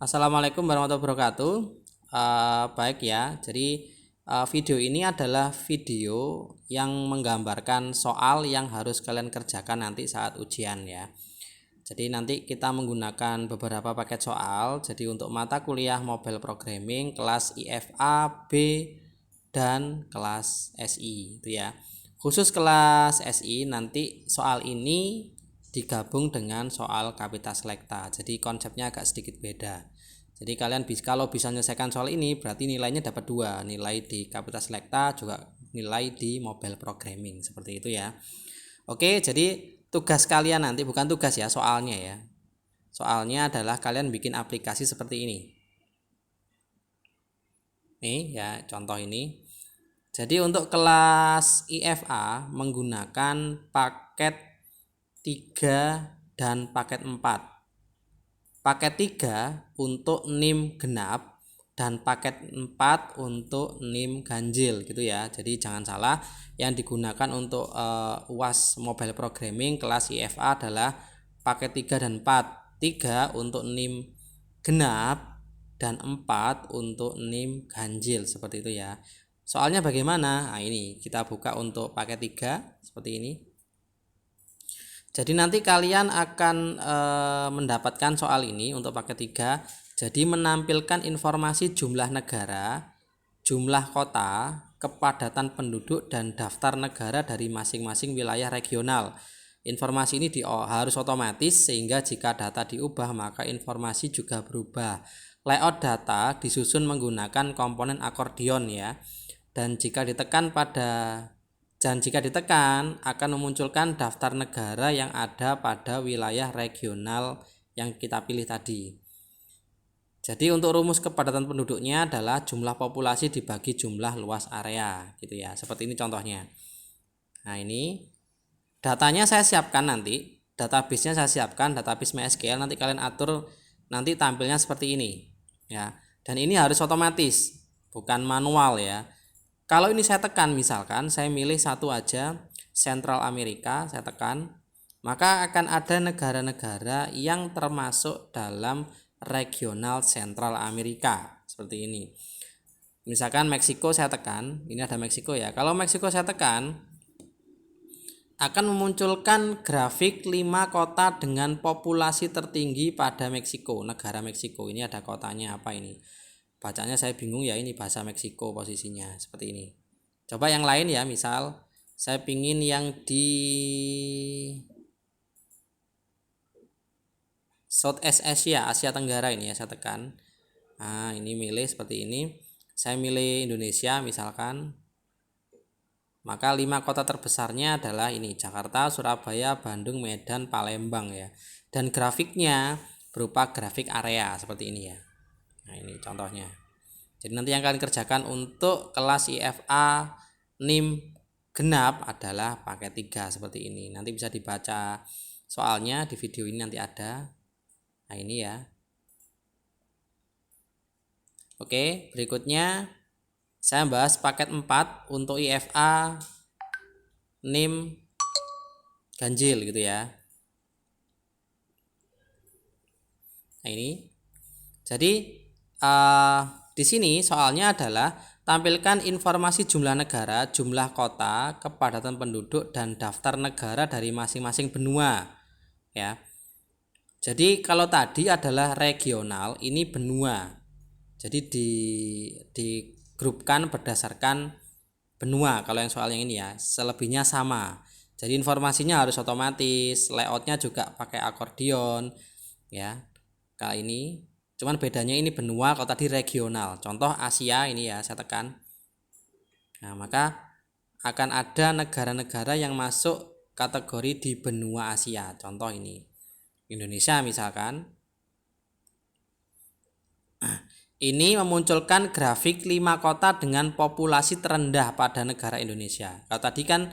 Assalamualaikum warahmatullahi wabarakatuh. Baik ya, jadi video ini adalah video yang menggambarkan soal yang harus kalian kerjakan nanti saat ujian ya. Jadi nanti kita menggunakan beberapa paket soal. Jadi untuk mata kuliah Mobile Programming kelas IFA, B, dan kelas SI itu ya. Khusus kelas SI nanti soal ini digabung dengan soal Kapita Selekta. Jadi konsepnya agak sedikit beda. Jadi kalian kalau bisa menyelesaikan soal ini berarti nilainya dapat 2, nilai di Kapita Selekta juga nilai di Mobile Programming seperti itu ya. Oke, jadi tugas kalian nanti bukan tugas ya, soalnya ya. Soalnya adalah kalian bikin aplikasi seperti ini. Nih ya, contoh ini. Jadi untuk kelas IFA menggunakan paket 3 dan paket 4. Paket 3 untuk NIM genap dan paket 4 untuk NIM ganjil gitu ya. Jadi jangan salah, yang digunakan untuk UAS Mobile Programming kelas IFA adalah paket 3 dan 4. 3 untuk NIM genap dan 4 untuk NIM ganjil seperti itu ya. Soalnya bagaimana? Nah, ini kita buka untuk paket 3 seperti ini. Jadi nanti kalian akan mendapatkan soal ini untuk paket 3. Jadi menampilkan informasi jumlah negara, jumlah kota, kepadatan penduduk dan daftar negara dari masing-masing wilayah regional. Informasi ini harus otomatis sehingga jika data diubah maka informasi juga berubah. Layout data disusun menggunakan komponen akordion ya. Dan jika ditekan akan memunculkan daftar negara yang ada pada wilayah regional yang kita pilih tadi. Jadi untuk rumus kepadatan penduduknya adalah jumlah populasi dibagi jumlah luas area gitu ya. Seperti ini contohnya. Nah, ini datanya saya siapkan nanti. Database-nya saya siapkan, database MySQL, nanti kalian atur nanti tampilnya seperti ini ya. Dan ini harus otomatis, bukan manual ya. Kalau ini saya tekan, misalkan saya milih satu aja, Central Amerika, saya tekan, maka akan ada negara-negara yang termasuk dalam regional Central Amerika seperti ini. Misalkan Meksiko saya tekan, ini ada Meksiko ya. Kalau Meksiko saya tekan, akan memunculkan grafik 5 kota dengan populasi tertinggi pada Meksiko, negara Meksiko. Ini ada kotanya apa ini? Bacanya saya bingung ya, ini bahasa Meksiko posisinya seperti ini. Coba yang lain ya, misal saya pingin yang di Southeast Asia, Asia Tenggara ini ya, saya tekan. Nah, ini milih seperti ini. Saya milih Indonesia misalkan. Maka 5 kota terbesarnya adalah ini, Jakarta, Surabaya, Bandung, Medan, Palembang ya. Dan grafiknya berupa grafik area seperti ini ya. Nah, ini contohnya. Jadi nanti yang kalian kerjakan untuk kelas IFA NIM genap adalah paket 3 seperti ini. Nanti bisa dibaca soalnya di video ini nanti ada. Nah, ini ya. Oke, berikutnya saya bahas paket 4 untuk IFA NIM ganjil gitu ya. Nah, ini. Jadi di sini soalnya adalah tampilkan informasi jumlah negara, jumlah kota, kepadatan penduduk dan daftar negara dari masing-masing benua ya. Jadi kalau tadi adalah regional, ini benua. Jadi digrupkan berdasarkan benua kalau yang soal yang ini ya. Selebihnya sama. Jadi informasinya harus otomatis, layoutnya juga pakai akordion ya. Kali ini cuman bedanya ini benua, kalau tadi regional. Contoh Asia ini ya, saya tekan. Nah, maka akan ada negara-negara yang masuk kategori di benua Asia. Contoh ini Indonesia misalkan. Ini memunculkan grafik 5 kota dengan populasi terendah pada negara Indonesia. Kalau tadi kan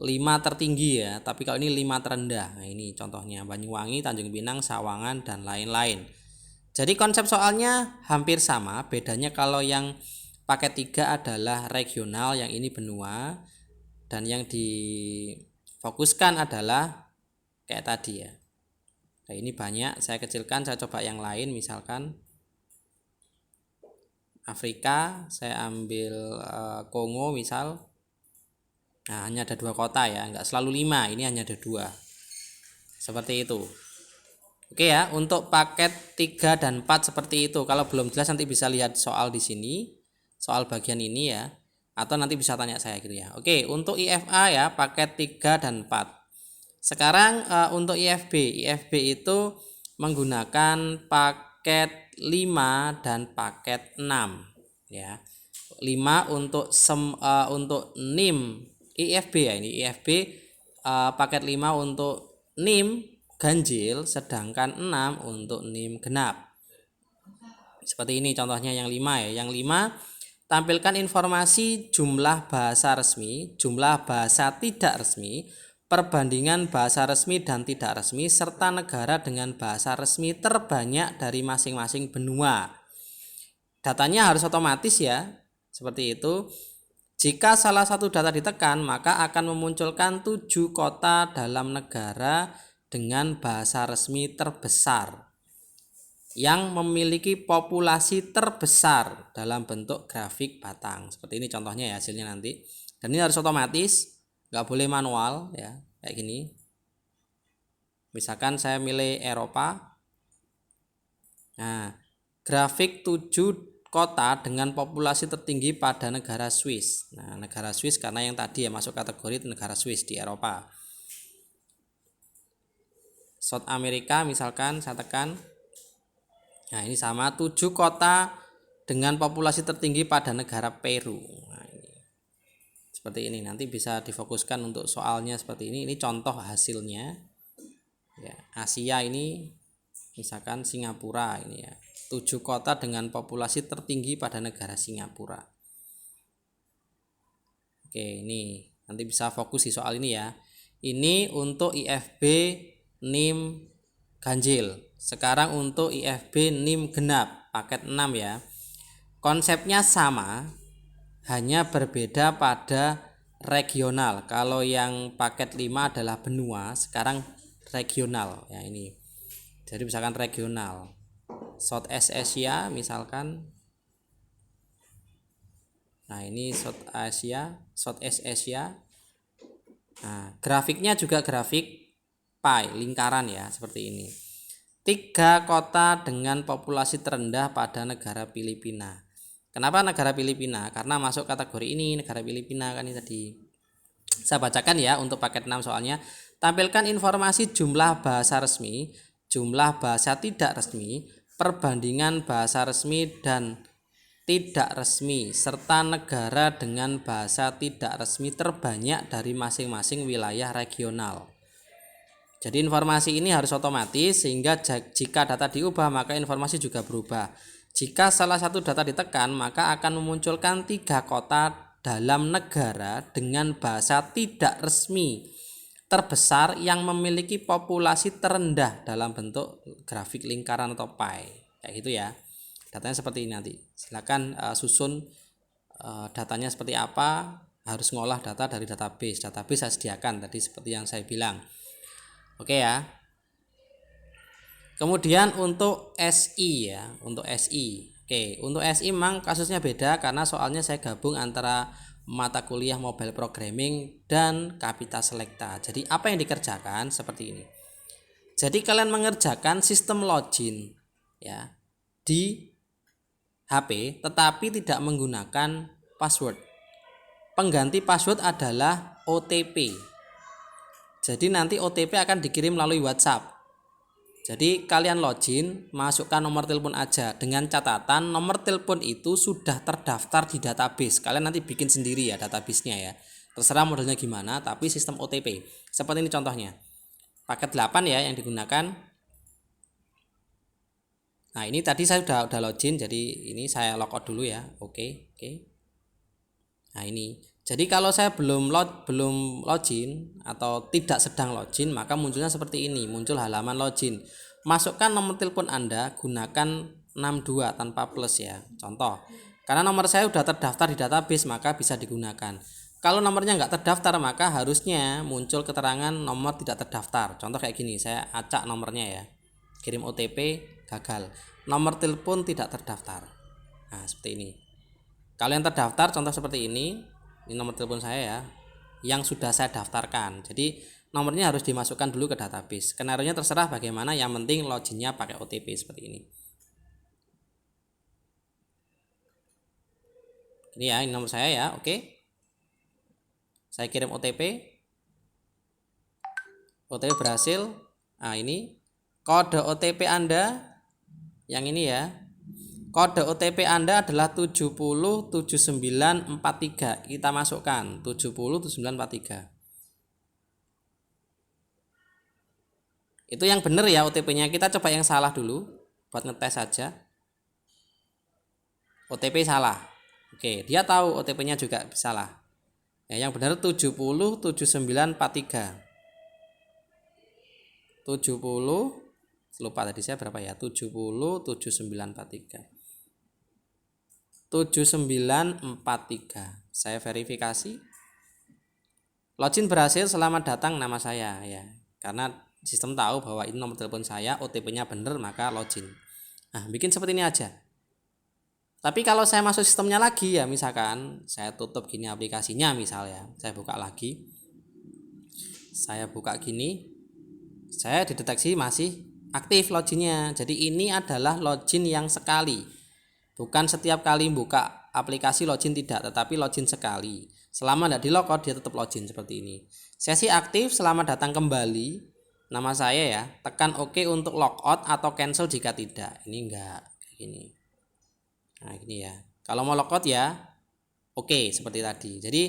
5 tertinggi ya, tapi kalau ini 5 terendah. Nah, ini contohnya Banyuwangi, Tanjung Pinang, Sawangan dan lain-lain. Jadi konsep soalnya hampir sama, bedanya kalau yang paket 3 adalah regional, yang ini benua, dan yang difokuskan adalah kayak tadi ya. Nah, ini banyak, saya kecilkan, saya coba yang lain misalkan. Afrika, saya ambil Kongo misal. Nah, hanya ada 2 kota ya, nggak selalu 5, ini hanya ada 2. Seperti itu. Oke ya, untuk paket 3 dan 4 seperti itu. Kalau belum jelas nanti bisa lihat soal di sini, soal bagian ini ya, atau nanti bisa tanya saya gitu ya. Oke, untuk IFA ya, paket 3 dan 4. Sekarang untuk IFB itu menggunakan paket 5 dan paket 6 ya. 5 untuk NIM IFB ya, ini IFB paket 5 untuk NIM ganjil, sedangkan 6 untuk NIM genap. Seperti ini contohnya yang 5 ya. Yang 5, tampilkan informasi jumlah bahasa resmi, jumlah bahasa tidak resmi, perbandingan bahasa resmi dan tidak resmi, serta negara dengan bahasa resmi terbanyak dari masing-masing benua. Datanya harus otomatis ya, seperti itu. Jika salah satu data ditekan, maka akan memunculkan 7 kota dalam negara dengan bahasa resmi terbesar yang memiliki populasi terbesar dalam bentuk grafik batang. Seperti ini contohnya ya hasilnya nanti. Dan ini harus otomatis, nggak boleh manual ya, kayak gini. Misalkan saya milih Eropa. Nah, grafik 7 kota dengan populasi tertinggi pada negara Swiss. Nah, negara Swiss karena yang tadi ya masuk kategori negara Swiss di Eropa. South America misalkan saya tekan. Nah, ini sama 7 kota dengan populasi tertinggi pada negara Peru. Nah, ini. Seperti ini nanti bisa difokuskan untuk soalnya seperti ini. Ini contoh hasilnya. Ya, Asia ini misalkan Singapura ini ya. 7 kota dengan populasi tertinggi pada negara Singapura. Oke, ini nanti bisa fokus di soal ini ya. Ini untuk IFB NIM ganjil. Sekarang untuk IFB NIM genap paket 6 ya. Konsepnya sama, hanya berbeda pada regional. Kalau yang paket 5 adalah benua, sekarang regional ya ini. Jadi misalkan regional. Southeast Asia misalkan. Nah, ini Southeast Asia. Nah, grafiknya juga grafik pie, lingkaran ya, seperti ini. 3 kota dengan populasi terendah pada negara Filipina. Kenapa negara Filipina? Karena masuk kategori ini negara Filipina kan ini tadi. Saya bacakan ya untuk paket 6 soalnya. Tampilkan informasi jumlah bahasa resmi, jumlah bahasa tidak resmi, perbandingan bahasa resmi dan tidak resmi, serta negara dengan bahasa tidak resmi terbanyak dari masing-masing wilayah regional. Jadi informasi ini harus otomatis sehingga jika data diubah maka informasi juga berubah. Jika salah satu data ditekan maka akan memunculkan 3 kota dalam negara dengan bahasa tidak resmi terbesar yang memiliki populasi terendah dalam bentuk grafik lingkaran atau pie. Kayak gitu ya. Datanya seperti ini nanti. Silakan susun datanya seperti apa. Harus ngolah data dari database. Database saya sediakan tadi seperti yang saya bilang. Oke ya. Kemudian untuk SI ya, untuk SI. Oke, untuk SI memang kasusnya beda karena soalnya saya gabung antara mata kuliah mobile programming dan Kapita Selecta. Jadi apa yang dikerjakan seperti ini. Jadi kalian mengerjakan sistem login ya di HP tetapi tidak menggunakan password. Pengganti password adalah OTP. Jadi nanti OTP akan dikirim melalui WhatsApp. Jadi kalian login, masukkan nomor telepon aja dengan catatan nomor telepon itu sudah terdaftar di database. Kalian nanti bikin sendiri ya database-nya ya. Terserah modelnya gimana, tapi sistem OTP. Seperti ini contohnya. Paket 8 ya yang digunakan. Nah, ini tadi saya udah login, jadi ini saya logout dulu ya. Oke. Nah, ini. Jadi kalau saya belum login atau tidak sedang login, maka munculnya seperti ini, muncul halaman login. Masukkan nomor telepon Anda, gunakan 62 tanpa plus ya. Contoh, karena nomor saya sudah terdaftar di database maka bisa digunakan. Kalau nomornya nggak terdaftar maka harusnya muncul keterangan nomor tidak terdaftar. Contoh kayak gini, saya acak nomornya ya. Kirim OTP gagal. Nomor telepon tidak terdaftar. Nah, seperti ini. Kalau yang terdaftar contoh seperti ini nomor telepon saya ya, yang sudah saya daftarkan. Jadi nomornya harus dimasukkan dulu ke database. Skenario-nya terserah bagaimana, yang penting loginnya pakai OTP seperti ini. Ini ya, ini nomor saya ya, oke. Saya kirim OTP. OTP berhasil. Nah, ini kode OTP Anda yang ini ya. Kode OTP Anda adalah 707943. Kita masukkan 707943. Itu yang benar ya OTP-nya. Kita coba yang salah dulu buat ngetes saja. OTP salah. Oke, dia tahu OTP-nya juga salah. Ya, yang benar 707943. 70, lupa tadi saya berapa ya? 707943. 7943. Saya verifikasi. Login berhasil, selamat datang, nama saya ya. Karena sistem tahu bahwa ini nomor telepon saya, OTP-nya benar, maka login. Nah, bikin seperti ini aja. Tapi kalau saya masuk sistemnya lagi ya, misalkan saya tutup gini aplikasinya misalnya, saya buka lagi. Saya buka gini. Saya dideteksi masih aktif loginnya. Jadi ini adalah login yang sekali. Bukan setiap kali buka aplikasi login, tidak, tetapi login sekali. Selama tidak di logout dia tetap login seperti ini. Sesi aktif, selamat datang kembali. Nama saya ya. Tekan OK untuk logout atau cancel jika tidak. Ini enggak kayak gini. Nah, ini ya. Kalau mau logout ya OK seperti tadi. Jadi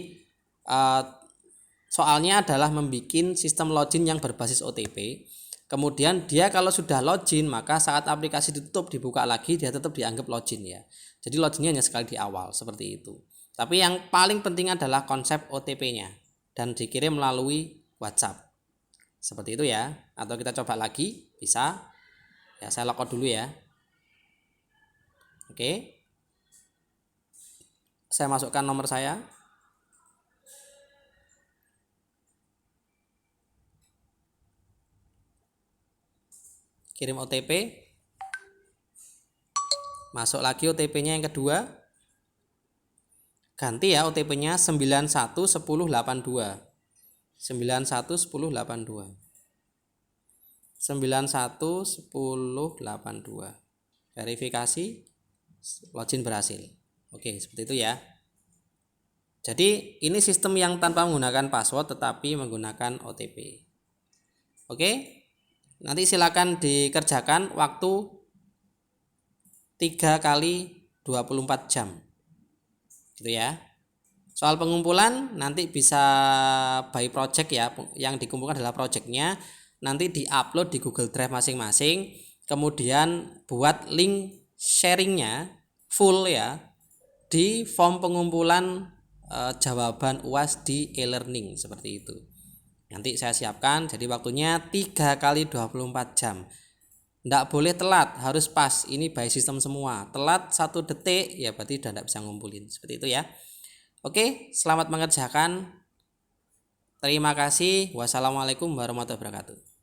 soalnya adalah membuat sistem login yang berbasis OTP. Kemudian dia kalau sudah login, maka saat aplikasi ditutup dibuka lagi dia tetap dianggap login ya. Jadi loginnya hanya sekali di awal seperti itu. Tapi yang paling penting adalah konsep OTP-nya dan dikirim melalui WhatsApp. Seperti itu ya. Atau kita coba lagi, bisa. Ya, saya logout dulu ya. Oke. Saya masukkan nomor saya. Kirim OTP. Masuk lagi OTP-nya yang kedua. Ganti ya OTP-nya 911082. 911082. 911082. Verifikasi, login berhasil. Oke, seperti itu ya. Jadi ini sistem yang tanpa menggunakan password tetapi menggunakan OTP. Oke. Nanti silakan dikerjakan waktu 3 kali 24 jam. Gitu ya. Soal pengumpulan nanti bisa by project ya. Yang dikumpulkan adalah projectnya. Nanti diupload di Google Drive masing-masing. Kemudian buat link sharingnya full ya di form pengumpulan jawaban UAS di e-learning seperti itu. Nanti saya siapkan, jadi waktunya 3 kali 24 jam. Tidak boleh telat, harus pas. Ini by system semua. Telat 1 detik ya berarti udah tidak bisa ngumpulin. Seperti itu ya. Oke, selamat mengerjakan. Terima kasih. Wassalamualaikum warahmatullahi wabarakatuh.